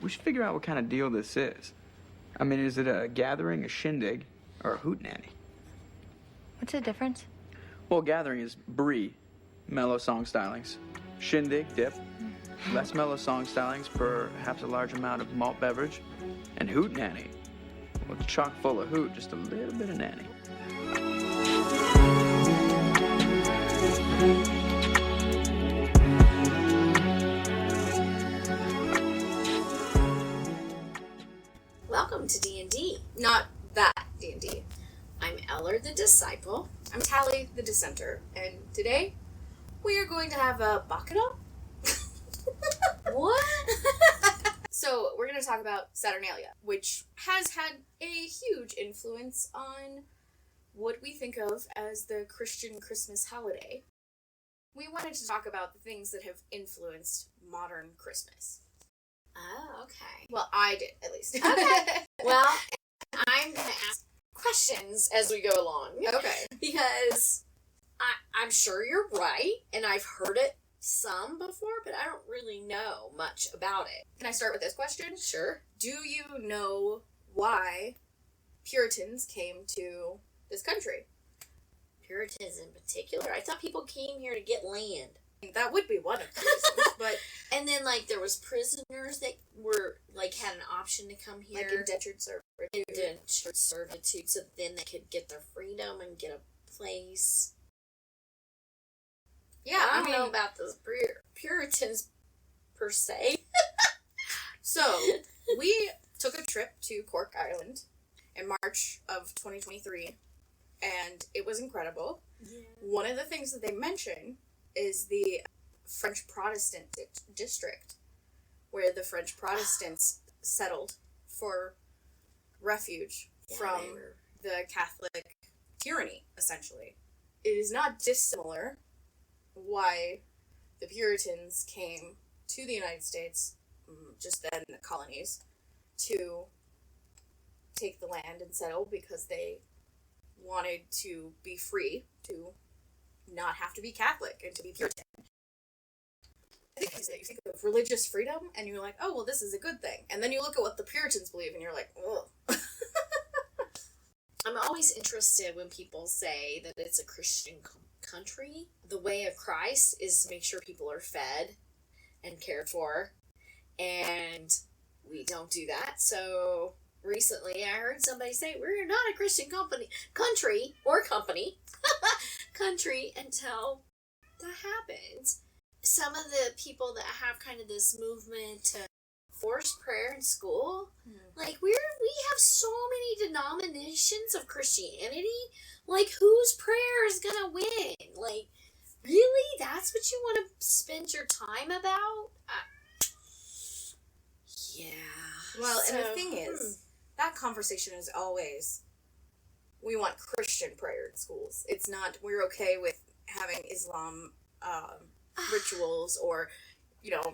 We should figure out what kind of deal this is. I mean, is it a gathering, a shindig, or a hootenanny? What's the difference? Well, gathering is brie, mellow song stylings. Shindig, dip. Less mellow song stylings, perhaps a large amount of malt beverage. And hootenanny. Well, it's chock full of hoot, just a little bit of nanny. Welcome to D&D. Not that D&D. I'm Eller the Disciple. I'm Tally the Dissenter. And today, we are going to have a baccarat. What? So, we're going to talk about Saturnalia, which has had a huge influence on what we think of as the Christian Christmas holiday. We wanted to talk about the things that have influenced modern Christmas. Oh, okay. Well, I did, at least. Okay. Well, I'm going to ask questions as we go along. Okay. Because I'm sure you're right, and I've heard it some before, but I don't really know much about it. Can I start with this question? Sure. Do you know why Puritans came to this country? Puritans in particular? I thought people came here to get land. That would be one of the reasons, but... And then, there was prisoners that were, had an option to come here. Like indentured servitude. Indentured servitude, so then they could get their freedom and get a place. Yeah, I don't know about those Puritans, per se. So, we took a trip to Cork, Ireland, in March of 2023, and it was incredible. Yeah. One of the things that they mention is the French Protestant district, where the French Protestants settled for refuge from the Catholic tyranny, essentially. It is not dissimilar why the Puritans came to the United States, just then the colonies, to take the land and settle because they wanted to be free, to not have to be Catholic and to be Puritan. I think you think of religious freedom and you're like, oh, well, this is a good thing. And then you look at what the Puritans believe and you're like, ugh. I'm always interested when people say that it's a Christian country. The way of Christ is to make sure people are fed and cared for, and we don't do that. So recently I heard somebody say, we're not a Christian country until that happens. Some of the people that have kind of this movement to force prayer in school, we have so many denominations of Christianity, whose prayer is gonna win? Really? That's what you want to spend your time about? Yeah. Well, and the thing is, that conversation is always, we want Christian prayer in schools. It's not, we're okay with having Islam rituals or,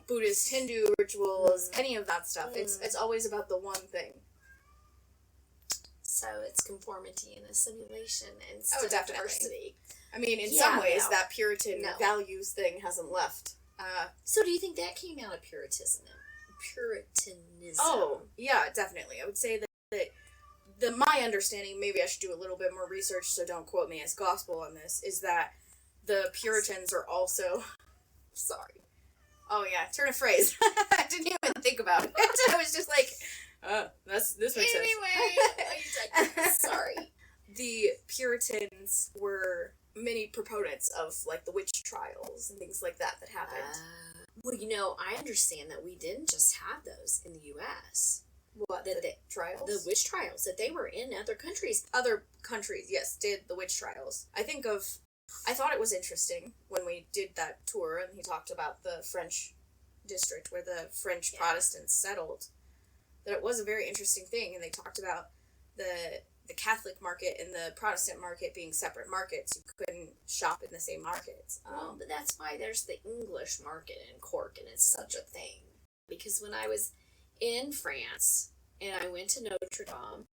Buddhist, Hindu rituals, any of that stuff. It's always about the one thing. So it's conformity and assimilation instead of diversity. I mean, in some ways, that Puritan values thing hasn't left. So do you think that came out of Puritanism? Oh, yeah, definitely. I would say that my understanding, maybe I should do a little bit more research, so don't quote me as gospel on this, is that the Puritans are also... Sorry. Oh, yeah, turn of phrase. I didn't even think about it. I was just like, this makes sense. Anyway, sorry. The Puritans were many proponents of, the witch trials and things like that happened. Well, I understand that we didn't just have those in the U.S. What, the trials? The witch trials, that they were in other countries. Other countries, yes, did the witch trials. I thought it was interesting when we did that tour and he talked about the French district where the French Protestants settled, that it was a very interesting thing, and they talked about the Catholic market and the Protestant market being separate markets. You couldn't shop in the same markets. But that's why there's the English market in Cork, and it's such a thing. Because when I was in France and I went to Notre Dame,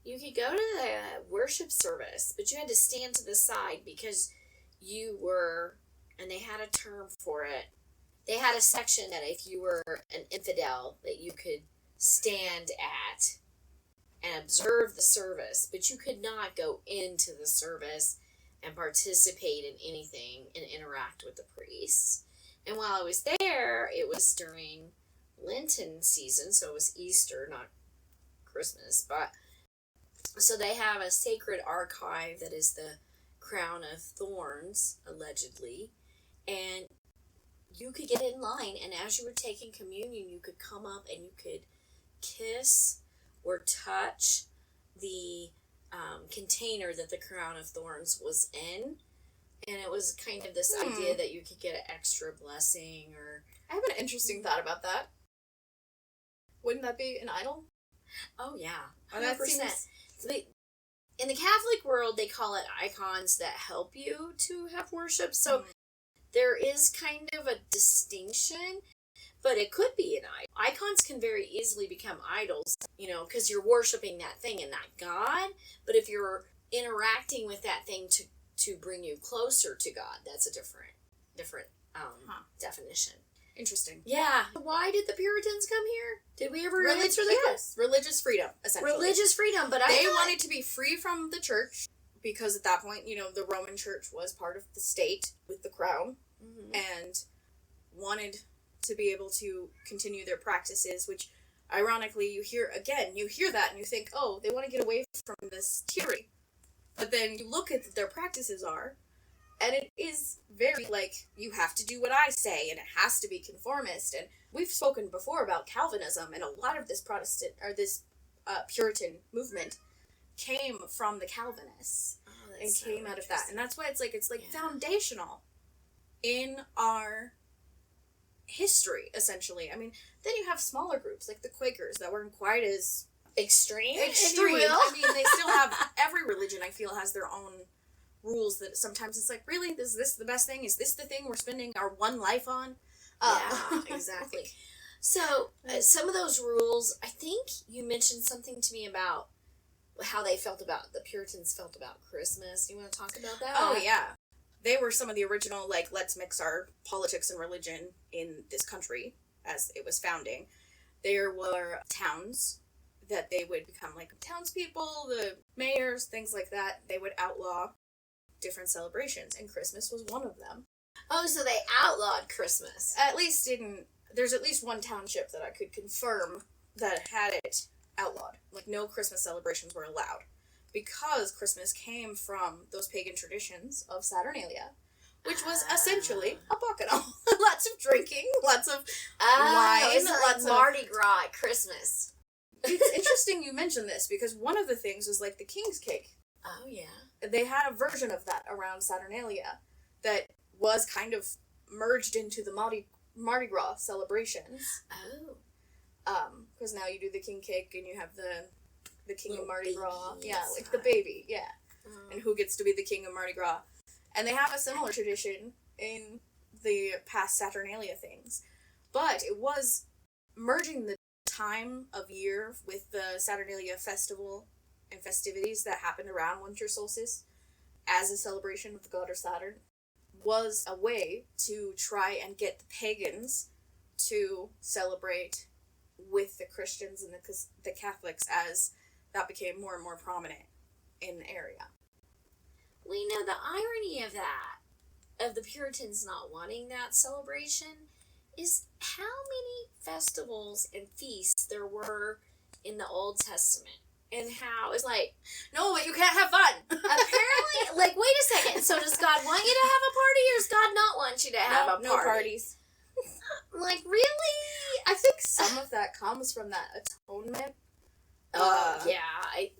you could go to the worship service, but you had to stand to the side because you were, and they had a term for it, they had a section that if you were an infidel, that you could stand at and observe the service, but you could not go into the service and participate in anything and interact with the priests. And while I was there, it was during Lenten season, so it was Easter, not Christmas, but so they have a sacred archive that is the crown of thorns, allegedly, and you could get in line, and as you were taking communion, you could come up and you could kiss or touch the container that the crown of thorns was in, and it was kind of this idea that you could get an extra blessing. Or I have an interesting thought about that. Wouldn't that be an idol? oh yeah, Oh, that 100%. seems- In the Catholic world, they call it icons that help you to have worship. So there is kind of a distinction, but it could be an idol. Icons can very easily become idols, because you're worshiping that thing and not God. But if you're interacting with that thing to bring you closer to God, that's a different definition. Interesting. Yeah. Why did the Puritans come here? Did we ever answer that? Yes, religious freedom, essentially. Religious freedom, but They wanted to be free from the church because at that point, the Roman church was part of the state with the crown and wanted to be able to continue their practices, which ironically you hear that and you think, oh, they want to get away from this tyranny. But then you look at what their practices are, and it is very you have to do what I say, and it has to be conformist. And we've spoken before about Calvinism, and a lot of this Puritan movement came from the Calvinists and came out of that. And that's why it's foundational in our history, essentially. I mean, then you have smaller groups like the Quakers that weren't quite as extreme. If you will. I mean, they still have, every religion I feel has their own rules that sometimes it's really, is this the best thing? Is this the thing we're spending our one life on? Yeah, exactly. So, some of those rules, I think you mentioned something to me about how the Puritans felt about Christmas. Do you want to talk about that? Oh, yeah. They were some of the original, let's mix our politics and religion in this country as it was founding. There were towns that they would become townspeople, the mayors, things like that. They would outlaw different celebrations, and Christmas was one of them. Oh, so they outlawed Christmas. There's at least one township that I could confirm that had it outlawed. No Christmas celebrations were allowed. Because Christmas came from those pagan traditions of Saturnalia, which was essentially a bacchanal. Lots of drinking, lots of wine, lots of Mardi Gras at Christmas. It's interesting you mentioned this, because one of the things was the King's Cake. Oh, yeah. They had a version of that around Saturnalia that was kind of merged into the Mardi Gras celebrations. Oh. Because now you do the King Cake and you have the King of Mardi Gras. Baby, Yeah, yes, the baby, yeah. And who gets to be the King of Mardi Gras. And they have a similar tradition in the past Saturnalia things. But it was merging the time of year with the Saturnalia festival and festivities that happened around winter solstice as a celebration of the god of Saturn was a way to try and get the pagans to celebrate with the Christians and the Catholics as that became more and more prominent in the area. We know the irony of that, of the Puritans not wanting that celebration, is how many festivals and feasts there were in the Old Testament. And how it's no, but you can't have fun. Apparently, wait a second. So does God want you to have a party, or does God not want you to have a party? No parties. Really? I think some of that comes from that atonement. Yeah.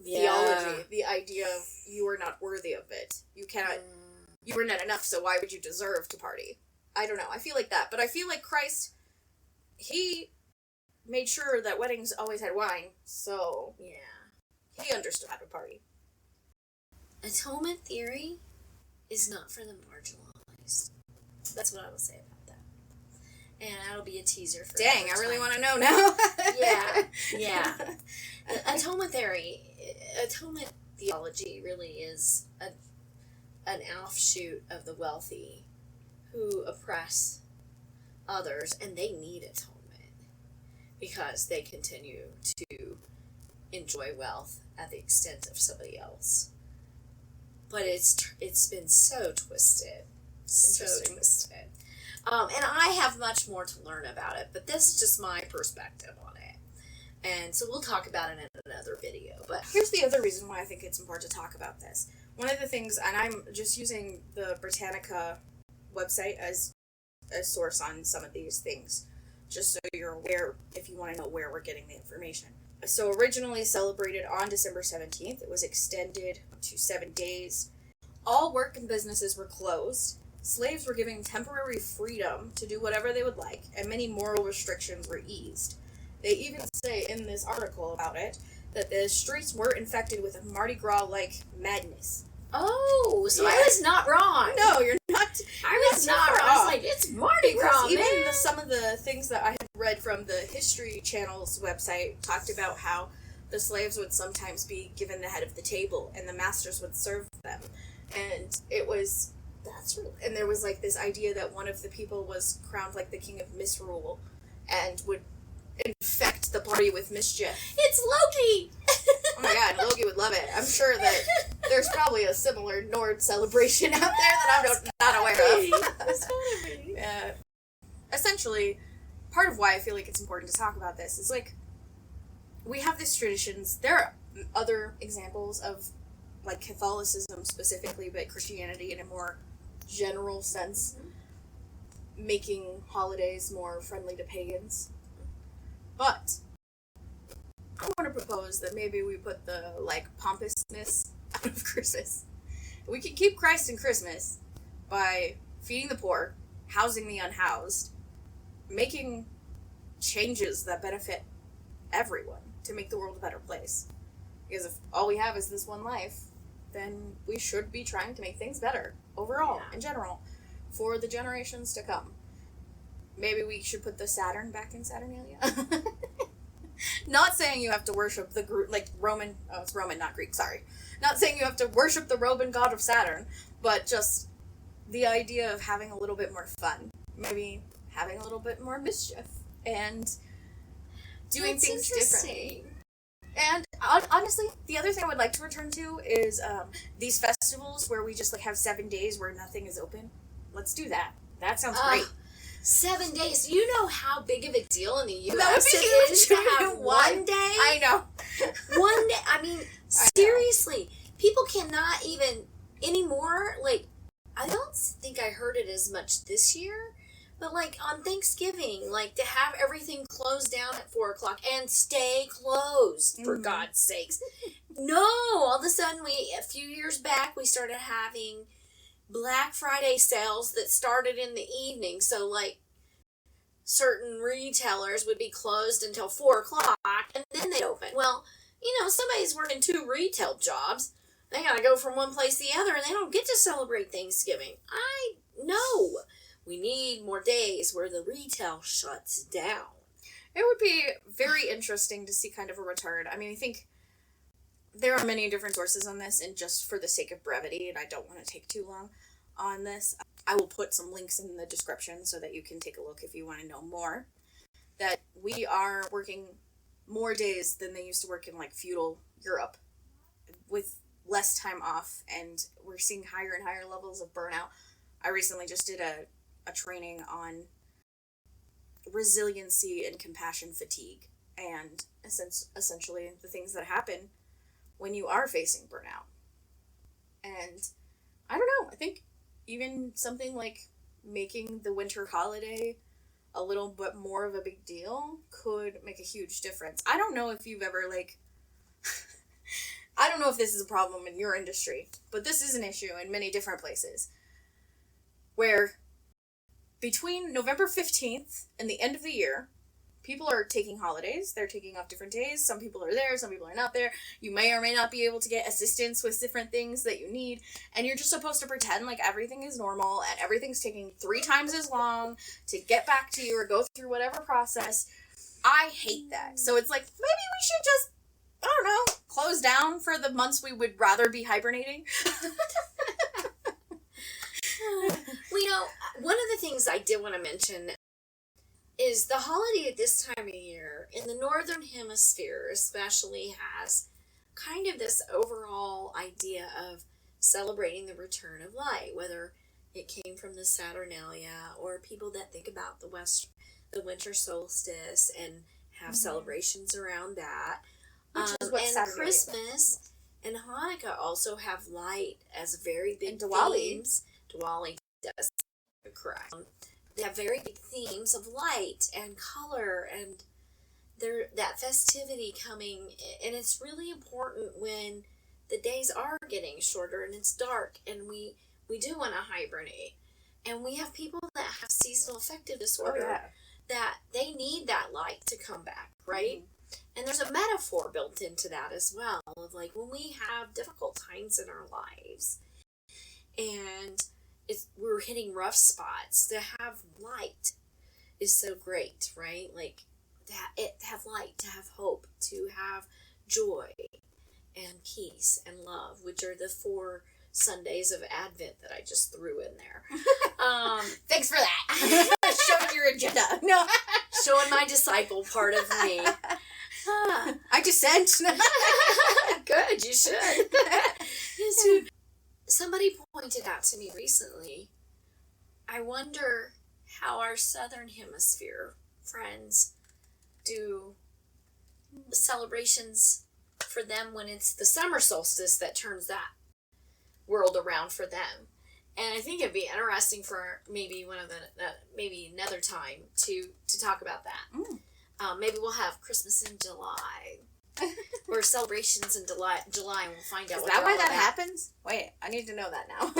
Theology. The idea of you are not worthy of it. You cannot. You were not enough, so why would you deserve to party? I don't know. I feel like that. But I feel like Christ, he made sure that weddings always had wine. So, Yeah. he understood how to party. Atonement theory is not for the marginalized. That's what I will say about that. And that'll be a teaser for Dang, I another really time. want to know now. Yeah. Atonement theology really is an offshoot of the wealthy who oppress others, and they need atonement because they continue to enjoy wealth at the expense of somebody else. But it's been so twisted. So twisted. And I have much more to learn about it, but this is just my perspective on it. And so we'll talk about it in another video. But here's the other reason why I think it's important to talk about this. One of the things, and I'm just using the Britannica website as a source on some of these things, just so you're aware if you want to know where we're getting the information. So originally celebrated on December 17th, it was extended to 7 days. All work and businesses were closed. Slaves were given temporary freedom to do whatever they would like, and many moral restrictions were eased. They even say in this article about it that the streets were infected with a Mardi Gras-like madness. oh, so I was not wrong. No, you're not. I was not wrong. I was like, it's Mardi Gras, Even man. some of the things that I had read from the History Channel's website talked about how the slaves would sometimes be given the head of the table, and the masters would serve them. And it was... And there was, like, this idea that one of the people was crowned, like, the king of misrule and would infect the party with mischief. It's Loki! Oh my god, Loki would love it. I'm sure that there's probably a similar Nord celebration out there that I'm not aware of. It's gotta be. Yeah. Essentially, part of why I feel like it's important to talk about this is, like, we have these traditions. There are other examples of, like, Catholicism specifically, but Christianity in a more general sense, making holidays more friendly to pagans. But I want to propose that maybe we put the, like, pompousness out of Christmas. We can keep Christ in Christmas by feeding the poor, housing the unhoused, making changes that benefit everyone to make the world a better place. Because if all we have is this one life, then we should be trying to make things better overall, in general, for the generations to come. Maybe we should put the Saturn back in Saturnalia. Not saying you have to worship the Roman... Oh, it's Roman, not Greek, sorry. Not saying you have to worship the Roman god of Saturn, but just the idea of having a little bit more fun. Maybe having a little bit more mischief. And doing things differently. And honestly, the other thing I would like to return to is these festivals where we just, like, have 7 days where nothing is open. Let's do that. That sounds great. 7 days. You know how big of a deal in the U.S. That would be it huge is to have one day? I know. One day. I mean, seriously. People cannot even anymore. Like, I don't think I heard it as much this year. But, like, on Thanksgiving, like, to have everything closed down at 4 o'clock and stay closed, for God's sakes. No! All of a sudden, a few years back, we started having Black Friday sales that started in the evening. So, like, certain retailers would be closed until 4 o'clock, and then they'd open. Well, you know, somebody's working 2 retail jobs. They gotta go from one place to the other, and they don't get to celebrate Thanksgiving. I know. We need more days where the retail shuts down. It would be very interesting to see kind of a return. I mean, I think there are many different sources on this, and just for the sake of brevity, and I don't want to take too long on this, I will put some links in the description so that you can take a look if you want to know more. That we are working more days than they used to work in, like, feudal Europe, with less time off, and we're seeing higher and higher levels of burnout. I recently just did a training on resiliency and compassion fatigue, and essentially the things that happen when you are facing burnout. And I don't know, I think even something like making the winter holiday a little bit more of a big deal could make a huge difference. I don't know if you've ever, like, I don't know if this is a problem in your industry, but this is an issue in many different places, where between November 15th and the end of the year, people are taking holidays. They're taking off different days. Some people are there, some people are not there. You may or may not be able to get assistance with different things that you need, and you're just supposed to pretend like everything is normal and everything's taking 3 times as long to get back to you or go through whatever process. I hate that. So it's like, maybe we should just, I don't know, close down for the months we would rather be hibernating. Well, you know, one of the things I did want to mention is the holiday at this time of year in the Northern Hemisphere especially has kind of this overall idea of celebrating the return of light, whether it came from the Saturnalia or people that think about the winter solstice and have celebrations around that. Which is what and Saturnalia Christmas and Hanukkah also have light as very big and Diwali. themes. Diwali does, correct. They have very big themes of light and color and that festivity coming, and it's really important when the days are getting shorter and it's dark and we do want to hibernate, and we have people that have seasonal affective disorder that they need that light to come back, right? And there's a metaphor built into that as well of like when we have difficult times in our lives and we're hitting rough spots, to have light is so great, right? Like to have light, to have hope, to have joy and peace and love, which are the 4 Sundays of Advent that I just threw in there. Thanks for that. Showing your agenda. No. Showing my disciple part of me. I dissent. Good, you should. Somebody pointed out to me recently, I wonder how our Southern Hemisphere friends do celebrations for them when it's the summer solstice that turns that world around for them. And I think it'd be interesting for maybe maybe another time to talk about that. Maybe we'll have Christmas in July or celebrations in July, and we'll find out. Is what that why they're all that about. happens? Wait, I need to know that now.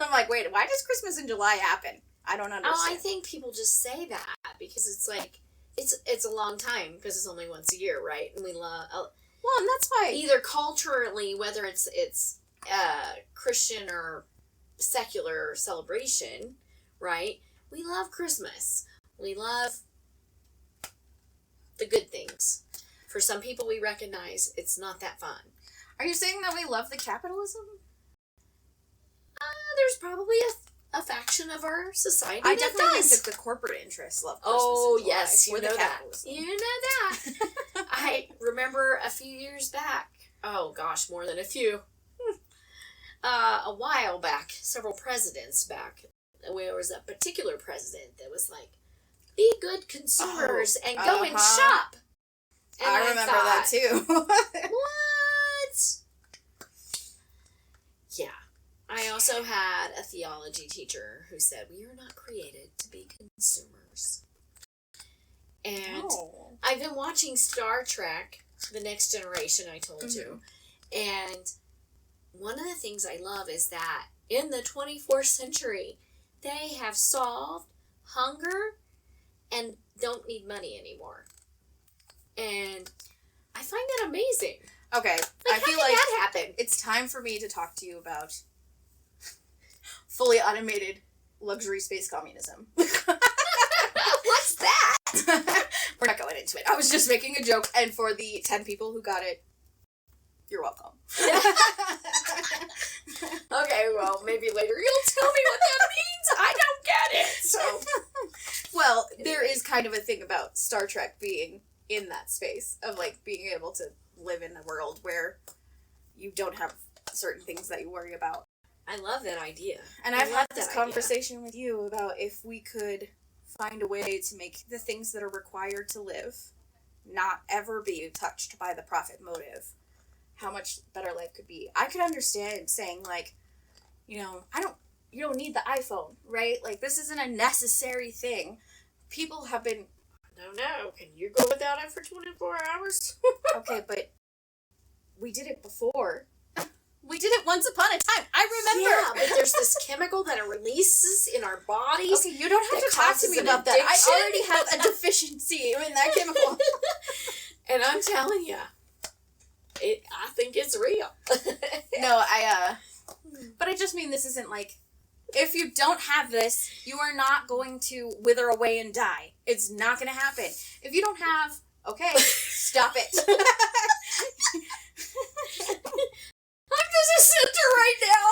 I'm like, wait, why does Christmas in July happen? I don't understand. Oh, I think people just say that because it's like it's a long time because it's only once a year, right? And we love well, and that's why either culturally, whether it's Christian or secular celebration, right? We love Christmas. We love the good things. For some people, we recognize it's not that fun. Are you saying that we love the capitalism? There's probably a faction of our society I that definitely does. think that the corporate interests love Christmas Oh, in July. yes, you We're know the that. capitalism. You know that. I remember a few years back, oh gosh, more than a few, a while back, several presidents back, where there was a particular president that was like, be good consumers and go and shop. And I remember that too. What? Yeah. I also had a theology teacher who said, we are not created to be consumers. And I've been watching Star Trek, The Next Generation, I told you. And one of the things I love is that in the 24th century, they have solved hunger and don't need money anymore. And I find that amazing. Okay, Like, I feel how like did that happen? it's time for me to talk to you about fully automated luxury space communism. What's that? We're not going into it. I was just making a joke, and for the 10 people who got it, you're welcome. Okay, well, maybe later you'll tell me what that means. I don't get it. So, well, there is kind of a thing about Star Trek being in that space of like being able to live in a world where you don't have certain things that you worry about. I love that idea. And I've had this conversation with you about if we could find a way to make the things that are required to live not ever be touched by the profit motive, how much better life could be. I could understand saying like, you know, you don't need the iPhone, right? Like this isn't a necessary thing. People have been, No, can you go without it for 24 hours? okay, but we did it before. We did it once upon a time. I remember. Yeah, but there's this chemical that it releases in our bodies. Okay, you don't have that to talk to causes me an about that. addiction. I already have a deficiency in that chemical. And I'm telling you, I think it's real. No, but I just mean this isn't like, if you don't have this, you are not going to wither away and die. It's not going to happen. If you don't have, okay, stop it. I'm Dissenter right now.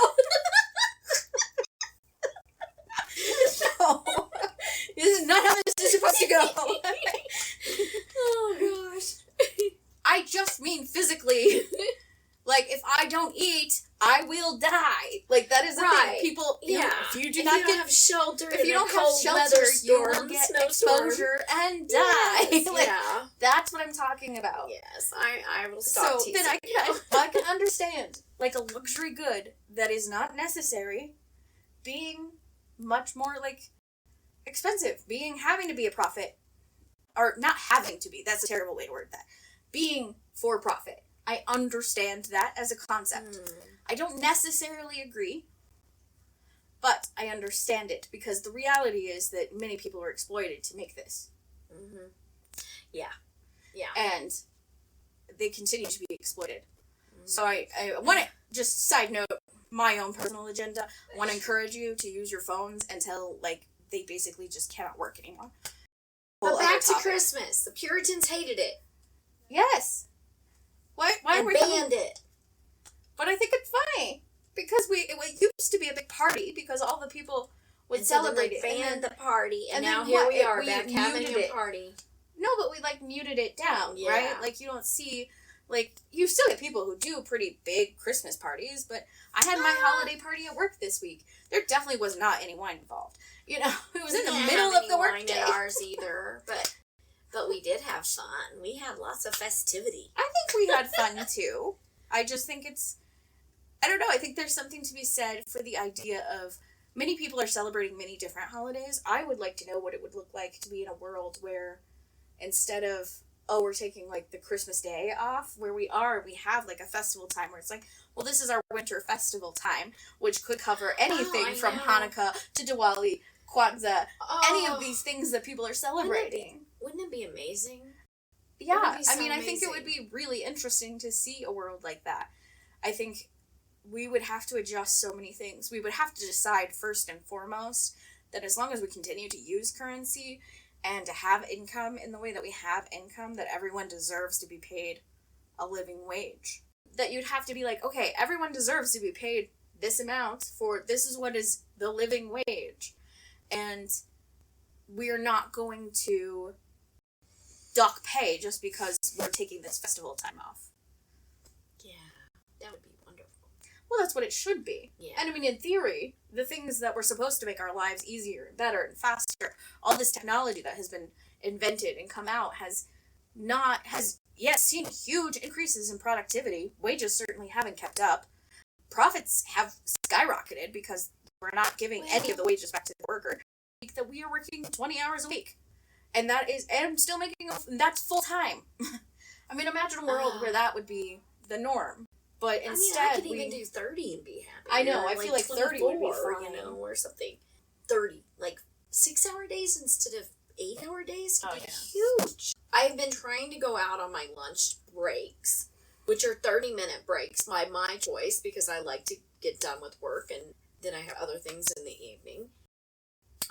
No. don't eat, I will die. Like, that is the thing. People, if you do not have shelter, if you don't have shelter, you will get exposure and die. Yes, That's what I'm talking about. Yes, I will stop So teasing then you. I can understand, like, a luxury good that is not necessary being much more, like, expensive, having to be a profit, or not having to be, that's a terrible way to word that, being for profit. I understand that as a concept. I don't necessarily agree, but I understand it, because the reality is that many people are exploited to make this. Yeah. And they continue to be exploited. So I want to, just side note, my own personal agenda, I want to encourage you to use your phones until, like, they basically just cannot work anymore. But back to Christmas. The Puritans hated it. Yes. Why and were banned it? But I think it's funny, because it used to be a big party, because all the people would celebrate it. Banned the party, and now then here we are we back having muted a it. party. No, but we, like, muted it down, Yeah. right? Like, you don't see, like, you still get people who do pretty big Christmas parties, but I had my holiday party at work this week. There definitely was not any wine involved. You know, it was in the middle of the workday. At ours either, but we did have fun. We had lots of festivity. I think we had fun too. I just think I don't know, I think there's something to be said for the idea of many people are celebrating many different holidays. I would like to know what it would look like to be in a world where instead of, we're taking, like, the Christmas day off, where we have, like, a festival time where it's like, well, this is our winter festival time, which could cover anything from Hanukkah to Diwali, Kwanzaa, any of these things that people are celebrating. Wouldn't it be amazing? Yeah, So I mean, I think it would be really interesting to see a world like that. I think we would have to adjust so many things. We would have to decide first and foremost that as long as we continue to use currency and to have income in the way that we have income, that everyone deserves to be paid a living wage. That you'd have to be like, okay, everyone deserves to be paid this amount for, this is what is the living wage. And we're not going to dock pay just because we're taking this festival time off. Yeah, that would be wonderful. Well, that's what it should be. Yeah. And I mean, in theory, the things that were supposed to make our lives easier and better and faster, all this technology that has been invented and come out has seen huge increases in productivity. Wages certainly haven't kept up. Profits have skyrocketed because we're not giving any of the wages back to the worker. That we are working 20 hours a week. And I'm still making, that's full time. I mean, imagine a world where that would be the norm. But instead, I could even do 30 and be happy. I know, I feel like 30 would be fine. Or something. 30. Like, 6-hour days instead of 8-hour days could be huge. I've been trying to go out on my lunch breaks, which are 30-minute breaks by my choice, because I like to get done with work, and then I have other things in the evening.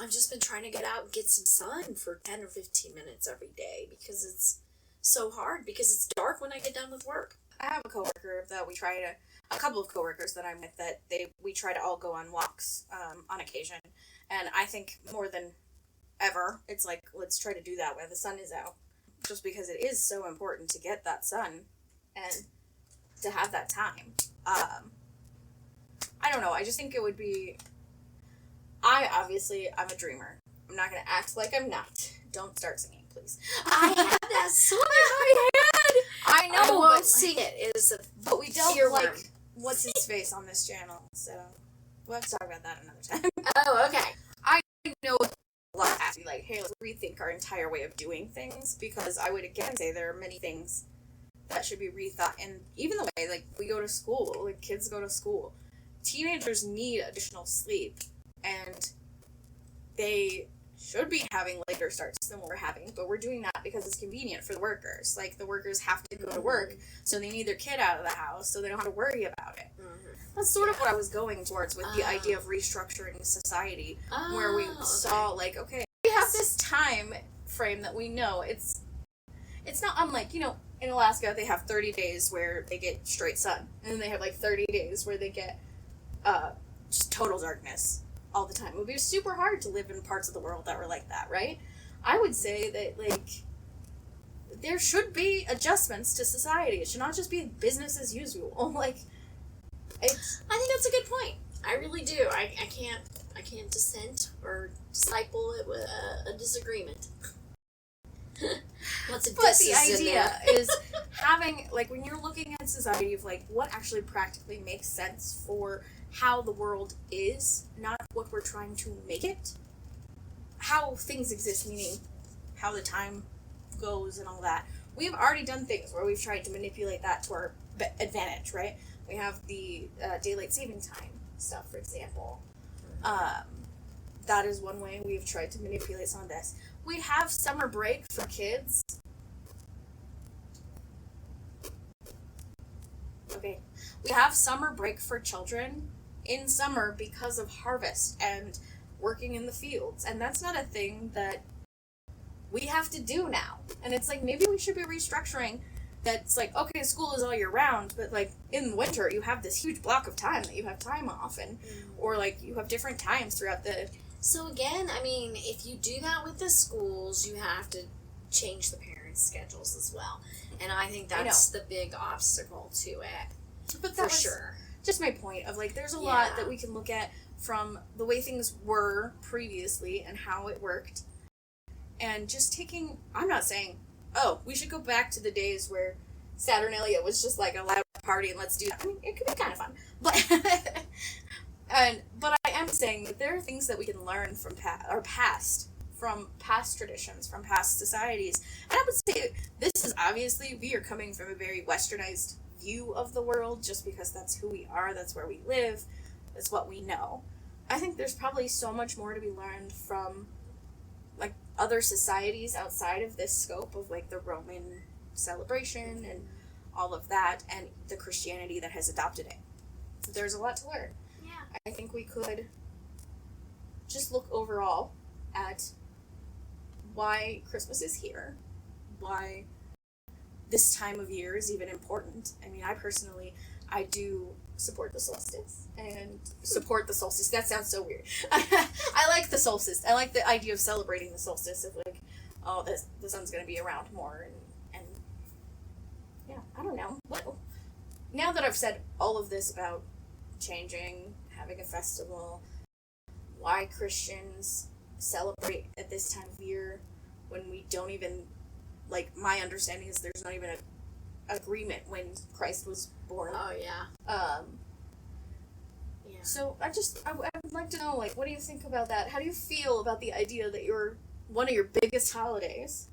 I've just been trying to get out and get some sun for 10 or 15 minutes every day, because it's so hard, because it's dark when I get done with work. I have a coworker that a couple of coworkers that I'm with that we try to all go on walks on occasion, and I think more than ever, it's like, let's try to do that when the sun is out, just because it is so important to get that sun and to have that time. I don't know, I just think it would be, I'm a dreamer. I'm not going to act like I'm not. Don't start singing, please. I had that song in my head. I know, I won't sing it. But we don't earworm. like what's his face on this channel, so we'll have to talk about that another time. Oh, okay. I know a lot has to be like, hey, let's rethink our entire way of doing things, because I would again say there are many things that should be rethought, and even the way, like, we go to school, like, kids go to school. Teenagers need additional sleep, and they should be having later starts than we're having, but we're doing that because it's convenient for the workers. Like, the workers have to go to work, so they need their kid out of the house, so they don't have to worry about it. That's sort of what I was going towards with the idea of restructuring society, where we saw, like, okay, we have this time frame that we know. It's not unlike, you know, in Alaska they have 30 days where they get straight sun, and then they have, like, 30 days where they get just total darkness all the time. It would be super hard to live in parts of the world that were like that, right? I would say that, like, there should be adjustments to society. It should not just be business as usual. Like, It's I think that's a good point. I really do. I can't dissent or disciple it with a disagreement. Lots of but the disses in idea there. is having, like, when you're looking at society of, like, what actually practically makes sense for how the world is, not what we're trying to make it. How things exist, meaning how the time goes and all that. We've already done things where we've tried to manipulate that to our advantage, right? We have the daylight saving time stuff, for example. That is one way we've tried to manipulate some of this. We have summer break for kids. Okay. We have summer break for children in summer because of harvest and working in the fields. And that's not a thing that we have to do now. And it's like, maybe we should be restructuring that's like, okay, school is all year round, but like in the winter you have this huge block of time that you have time off, and or like you have different times throughout the. So again, I mean, if you do that with the schools, you have to change the parents' schedules as well. And I think that's the big obstacle to it. But for sure. Just my point of like, there's a lot that we can look at from the way things were previously and how it worked. And just taking, I'm not saying, oh, we should go back to the days where Saturnalia was just like a loud party and let's do that. I mean, it could be kind of fun. But but I am saying that there are things that we can learn from past traditions, from past societies. And I would say this is obviously, we are coming from a very westernized view of the world just because that's who we are, that's where we live, that's what we know. I think there's probably so much more to be learned from like other societies outside of this scope of like the Roman celebration and all of that, and the Christianity that has adopted it. There's a lot to learn. Yeah. I think we could just look overall at why Christmas is here, why this time of year is even important. I mean, I do support the solstice and support the solstice. That sounds so weird. I like the solstice. I like the idea of celebrating the solstice of like, oh, the sun's going to be around more and yeah, I don't know. Well, now that I've said all of this about changing, having a festival, why Christians celebrate at this time of year when we don't even, like, my understanding is there's not even an agreement when Christ was born. Oh, yeah. Yeah. So I would like to know, like, what do you think about that? How do you feel about the idea that one of your biggest holidays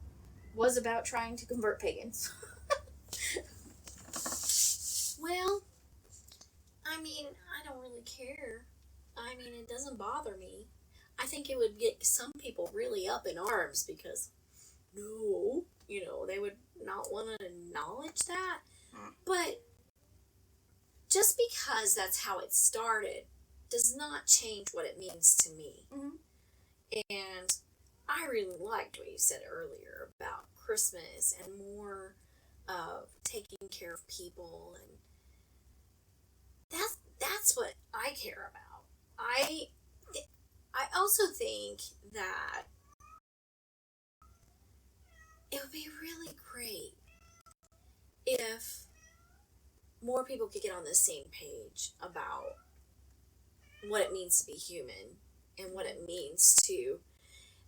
was about trying to convert pagans? Well, I mean, I don't really care. I mean, it doesn't bother me. I think it would get some people really up in arms because, no, they would not want to acknowledge that. But just because that's how it started does not change what it means to me. Mm-hmm. And I really liked what you said earlier about Christmas and more of taking care of people, and that's what I care about. I also think that it would be really great if more people could get on the same page about what it means to be human and what it means to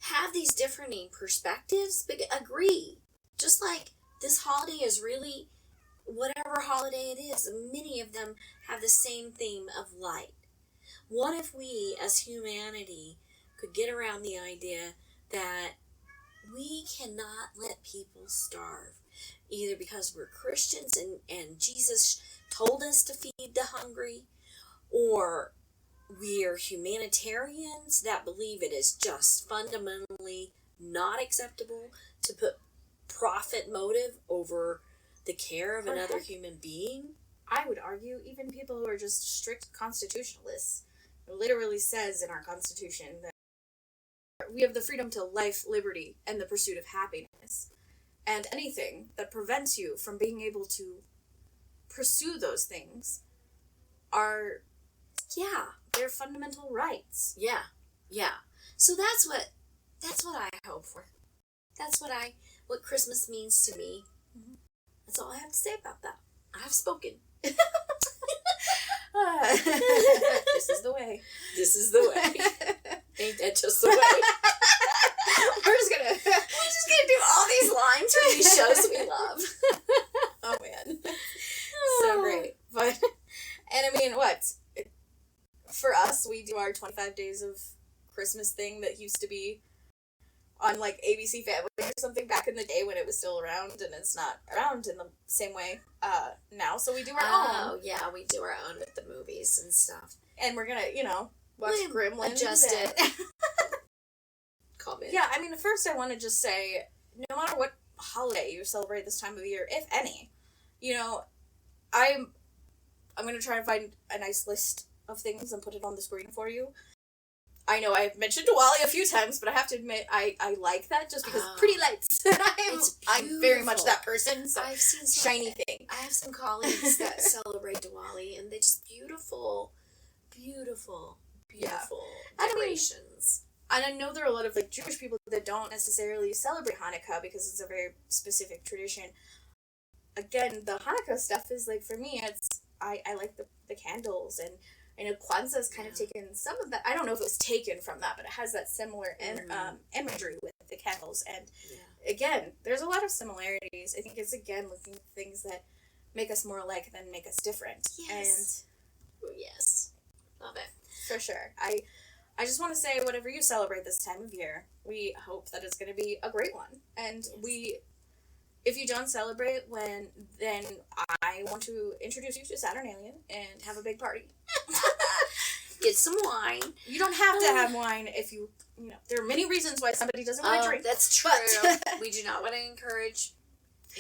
have these differing perspectives, but agree. Just like this holiday is really, whatever holiday it is, many of them have the same theme of light. What if we, as humanity, could get around the idea that we cannot let people starve, either because we're Christians and Jesus told us to feed the hungry, or we're humanitarians that believe it is just fundamentally not acceptable to put profit motive over the care of another human being. I would argue even people who are just strict constitutionalists. It literally says in our Constitution that we have the freedom to life, liberty, and the pursuit of happiness. And anything that prevents you from being able to pursue those things are, they're fundamental rights. Yeah. So that's what I hope for. That's what Christmas means to me. Mm-hmm. That's all I have to say about that. I have spoken. This is the way. This is the way. Ain't that just the way? We're just gonna do all these lines from these shows we love. Oh man, so great. But and I mean, what for us? We do our 25 days of Christmas thing that used to be on like ABC Family or something back in the day when it was still around, and it's not around in the same way now. So we do our own. Oh yeah, we do our own with the movies and stuff. And we're gonna, watch Gremlins. Adjust it. Comment. Yeah, I mean, first I want to just say, no matter what holiday you celebrate this time of year, if any, I'm gonna try and find a nice list of things and put it on the screen for you. I know I've mentioned Diwali a few times, but I have to admit I like that just because pretty lights. I'm very much that person. So I've seen shiny thing. I have some colleagues that celebrate Diwali, and they're just beautiful decorations. And I know there are a lot of Jewish people that don't necessarily celebrate Hanukkah because it's a very specific tradition. Again, the Hanukkah stuff is for me, it's I like the candles, and I know Kwanzaa's kind of taken some of that. I don't know if it was taken from that, but it has that similar imagery with the candles. And again, there's a lot of similarities. I think it's looking at things that make us more alike than make us different. Yes. Yes. Love it. For sure. I just want to say, whatever you celebrate this time of year, we hope that it's going to be a great one. And if you don't celebrate, then I want to introduce you to Saturnalia and have a big party. Get some wine. You don't have to have wine if there are many reasons why somebody doesn't want to drink. That's true. We do not want to encourage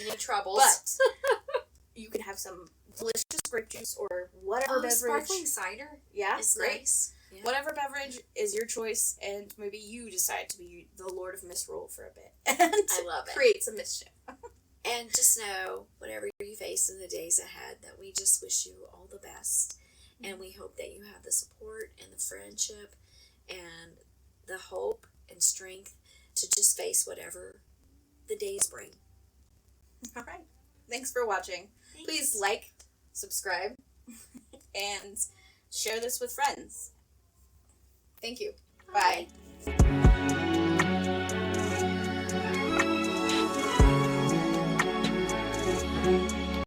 any troubles. But you can have some delicious grape juice or whatever beverage. Sparkling cider. Yeah, it's great. Nice. Yeah. Whatever beverage is your choice, and maybe you decide to be the Lord of Misrule for a bit. And I love it. Create some mischief. And just know, whatever you face in the days ahead, that we just wish you all the best. And we hope that you have the support and the friendship and the hope and strength to just face whatever the days bring. All right. Thanks for watching. Thanks. Please like, subscribe, and share this with friends. Thank you. Bye.